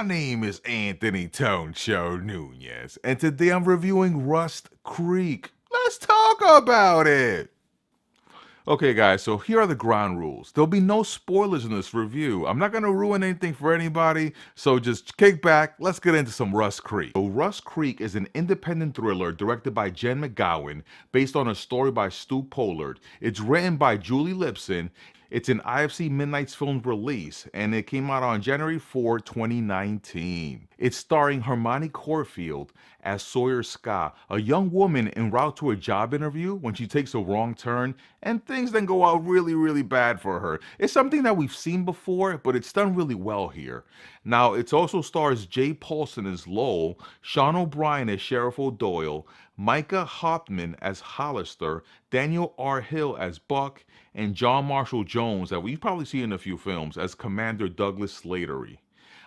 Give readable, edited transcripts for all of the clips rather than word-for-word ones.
My name is Anthony Toncho Nunez, and today I'm reviewing Rust Creek. Let's talk about it! Okay, guys, so here are the ground rules. There'll be no spoilers in this review. I'm not going to ruin anything for anybody, so just kick back. Let's get into some Rust Creek. So, Rust Creek is an independent thriller directed by Jen McGowan, based on a story by Stu Pollard. It's written by Julie Lipson. It's an IFC Midnight's Films release, and it came out on January 4, 2019. It's starring Hermione Corfield as Sawyer Scott, a young woman en route to a job interview when she takes a wrong turn, and things then go out really bad for her. It's something that we've seen before, but it's done really well here. Now, it also stars Jay Paulson as Lowell, Sean O'Brien as Sheriff O'Doyle, Micah Hauptman as Hollister, Daniel R. Hill as Buck, and John Marshall Jones, that we've probably seen in a few films, as Commander Douglas Slattery.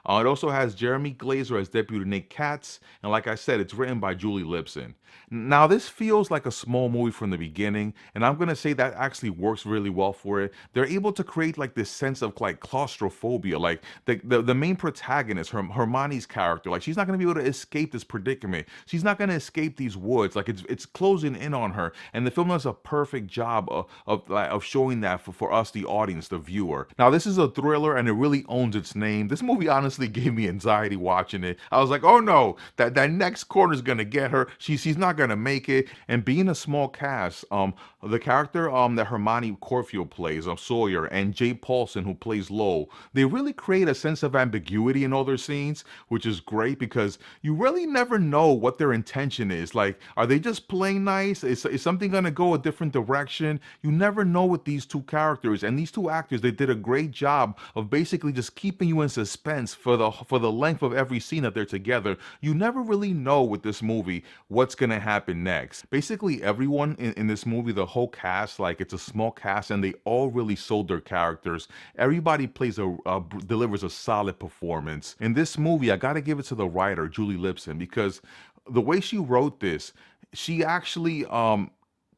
It also has Jeremy Glazer as Deputy Nick Katz, and like I said, it's written by Julie Lipson. Now, this feels like a small movie from the beginning, and I'm gonna say that actually works really well for it. They're able to create like this sense of like claustrophobia. Like the main protagonist, Hermione's character, like she's not gonna be able to escape this predicament. She's not gonna escape these woods. Like it's closing in on her, and the film does a perfect job of showing that for us, the audience, the viewer. Now, this is a thriller, and it really owns its name. This movie honestly gave me anxiety watching it. I was like, oh no, that next corner is gonna get her. She's not gonna make it. And being a small cast, the character that Hermione Corfield plays, Sawyer, and Jay Paulson, who plays Lowell, they really create a sense of ambiguity in all their scenes, which is great because you really never know what their intention is. Like, are they just playing nice? Is something gonna go a different direction? You never know with these two characters, and these two actors, they did a great job of basically just keeping you in suspense for the length of every scene that they're together. You never really know with this movie what's gonna happen next. Basically, everyone in this movie, the whole cast, like it's a small cast, and they all really sold their characters. Everybody delivers a solid performance. In this movie, I gotta give it to the writer, Julie Lipson, because the way she wrote this, she actually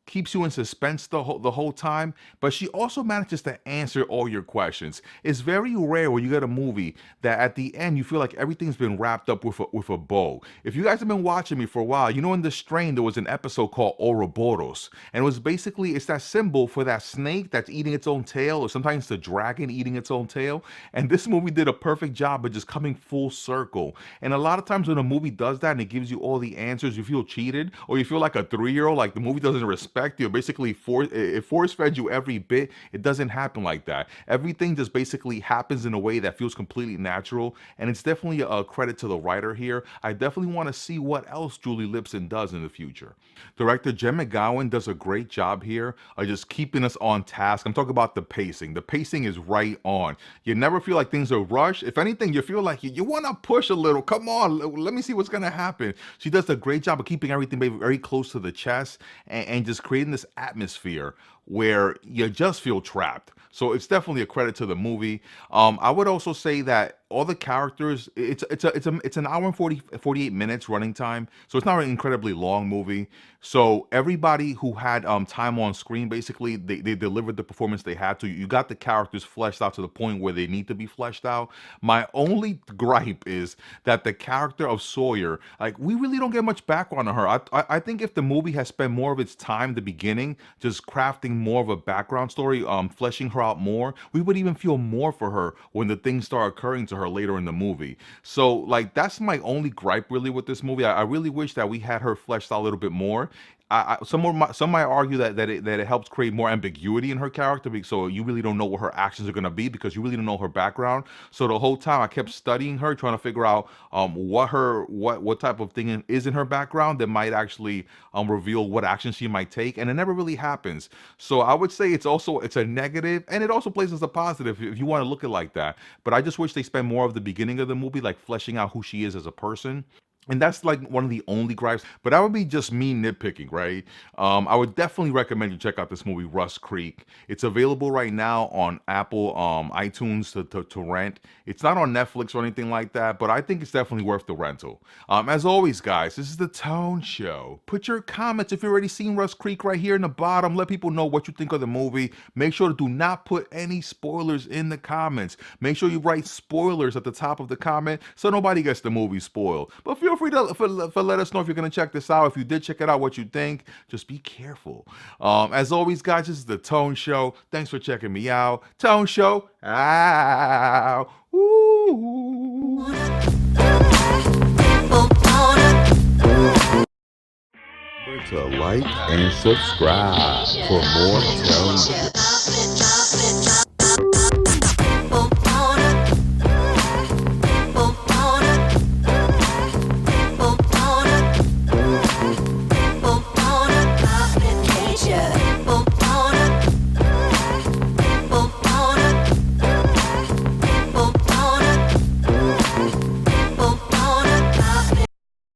keeps you in suspense the whole time, but she also manages to answer all your questions. It's very rare when you get a movie that at the end you feel like everything's been wrapped up with a bow. If you guys have been watching me for a while, you know in The Strain there was an episode called Ouroboros, and it was basically, it's that symbol for that snake that's eating its own tail, or sometimes the dragon eating its own tail. And this movie did a perfect job of just coming full circle. And a lot of times when a movie does that and it gives you all the answers, you feel cheated, or you feel like a 3-year-old, like the movie doesn't respect you. Basically, it force fed you every bit. It doesn't happen like that. Everything just basically happens in a way that feels completely natural, and it's definitely a credit to the writer here. I definitely want to see what else Julie Lipson does in the future. Director Jen McGowan does a great job here of just keeping us on task. I'm talking about the pacing. The pacing is right on. You never feel like things are rushed. If anything, you feel like you want to push a little. Come on, let me see what's going to happen. She does a great job of keeping everything very close to the chest, and just creating this atmosphere where you just feel trapped. So it's definitely a credit to the movie. I would also say that all the characters, it's an hour and 48 minutes running time, so it's not an incredibly long movie. So everybody who had time on screen, basically they delivered the performance they had to. You got the characters fleshed out to the point where they need to be fleshed out. My only gripe is that the character of Sawyer, like, we really don't get much background on her. I think if the movie has spent more of its time at the beginning just crafting more of a background story, fleshing her out more, we would even feel more for her when the things start occurring to her later in the movie. So, like, that's my only gripe really with this movie. I really wish that we had her fleshed out a little bit more. Some might argue that it helps create more ambiguity in her character, so you really don't know what her actions are going to be because you really don't know her background. So the whole time I kept studying her, trying to figure out what type of thing is in her background that might actually reveal what action she might take, and it never really happens. So I would say it's a negative, and it also plays as a positive if you want to look at it like that. But I just wish they spent more of the beginning of the movie like fleshing out who she is as a person. And that's like one of the only gripes, but that would be just me nitpicking, right? I would definitely recommend you check out this movie, Rust Creek. It's available right now on Apple iTunes to rent. It's not on Netflix or anything like that, but I think it's definitely worth the rental. As always, guys, this is the Tone Show. Put your comments if you've already seen Rust Creek right here in the bottom. Let people know what you think of the movie. Make sure to do not put any spoilers in the comments. Make sure you write spoilers at the top of the comment so nobody gets the movie spoiled. But feel free to let us know if you're going to check this out. If you did check it out, what you think. Just be careful. As always, guys, this is the Tone Show. Thanks for checking me out. Tone Show. Ow. Ooh. To like and subscribe for more Tone Show.